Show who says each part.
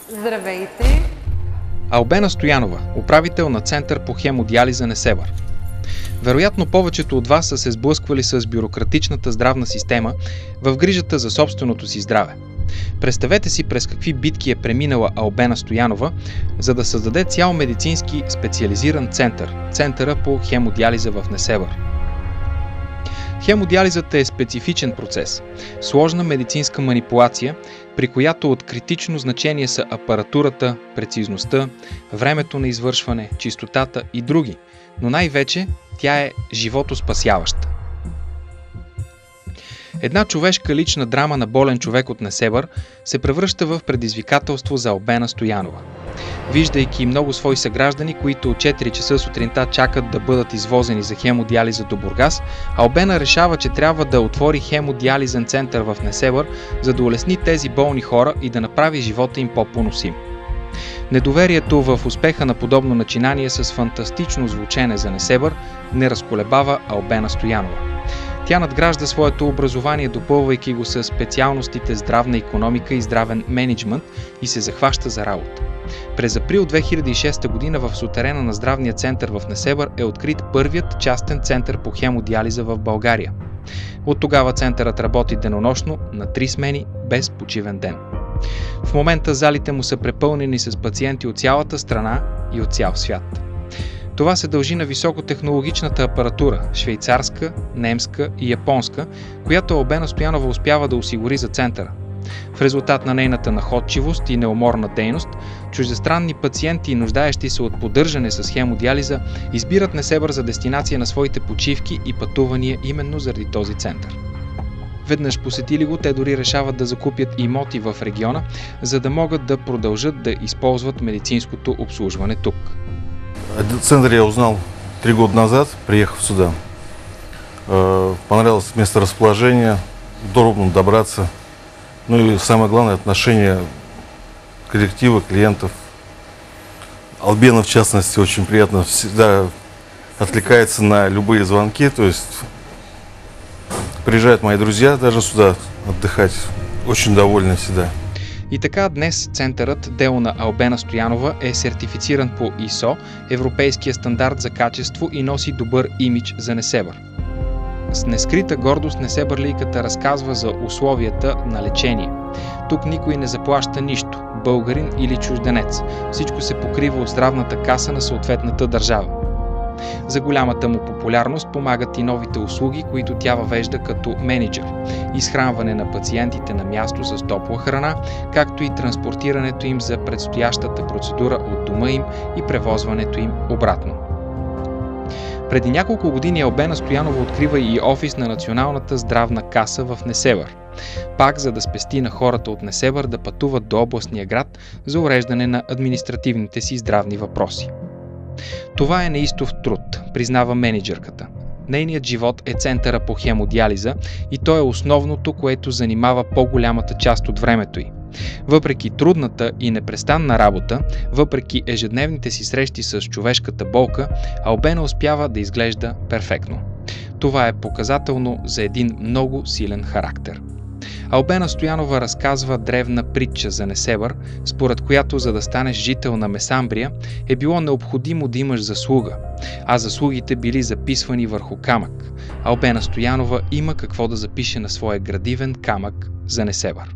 Speaker 1: Здравейте!
Speaker 2: Албена Стоянова, управител на Център по хемодиализа Несебър. Вероятно повечето от вас са се сблъсквали с бюрократичната здравна система в грижата за собственото си здраве. Представете си през какви битки е преминала Албена Стоянова, за да създаде цял медицински специализиран център – Центъра по хемодиализа в Несебър. Хемодиализата е специфичен процес, сложна медицинска манипулация, при която от критично значение са апаратурата, прецизността, времето на извършване, чистотата и други, но най-вече тя е животоспасяваща. Една човешка лична драма на болен човек от Несебър се превръща в предизвикателство за Албена Стоянова. Виждайки много свои съграждани, които от 4 часа сутринта чакат да бъдат извозени за хемодиализа до Бургас, Албена решава, че трябва да отвори хемодиализен център в Несебър, за да улесни тези болни хора и да направи живота им по-поносим. Недоверието в успеха на подобно начинание с фантастично звучене за Несебър не разколебава Албена Стоянова. Тя надгражда своето образование, допълвайки го с специалностите здравна икономика и здравен мениджмънт и се захваща за работа. През април 2006 година в сутерена на здравния център в Несебър е открит първият частен център по хемодиализа в България. От тогава центърът работи денонощно на 3 смени без почивен ден. В момента залите му са препълнени с пациенти от цялата страна и от цял свят. Това се дължи на високотехнологичната апаратура – швейцарска, немска и японска, която Албена Стоянова успява да осигури за центъра. В резултат на нейната находчивост и неуморна дейност, чуждестранни пациенти, нуждаещи се от поддържане с хемодиализа, избират Несебър за дестинация на своите почивки и пътувания именно заради този център. Веднъж посетили го, те дори решават да закупят имоти в региона, за да могат да продължат да използват медицинското обслужване тук.
Speaker 3: Центр я узнал 3 года назад, приехав сюда. Понравилось месторасположение, удобно добраться. Ну и самое главное, отношение коллектива, клиентов. Албена, в частности, очень приятно, всегда откликается на любые звонки. То есть приезжают мои друзья даже сюда отдыхать. Очень довольны всегда.
Speaker 2: И така днес центърът, дело на Албена Стоянова, е сертифициран по ISO, европейския стандарт за качество, и носи добър имидж за Несебър. С нескрита гордост несебърлийката разказва за условията на лечение. Тук никой не заплаща нищо, българин или чужденец. Всичко се покрива от здравната каса на съответната държава. За голямата му популярност помагат и новите услуги, които тя въвежда като мениджър. Изхранване на пациентите на място с топла храна, както и транспортирането им за предстоящата процедура от дома им и превозването им обратно. Преди няколко години Албена Стоянова открива и офис на Националната здравна каса в Несебър. Пак за да спести на хората от Несебър да пътуват до областния град за уреждане на административните си здравни въпроси. Това е неистов труд, признава мениджърката. Нейният живот е центъра по хемодиализа и то е основното, което занимава по-голямата част от времето й. Въпреки трудната и непрестанна работа, въпреки ежедневните си срещи с човешката болка, Албена успява да изглежда перфектно. Това е показателно за един много силен характер. Албена Стоянова разказва древна притча за Несебър, според която за да станеш жител на Месамбрия е било необходимо да имаш заслуга, а заслугите били записвани върху камък. Албена Стоянова има какво да запише на своя градивен камък за Несебър.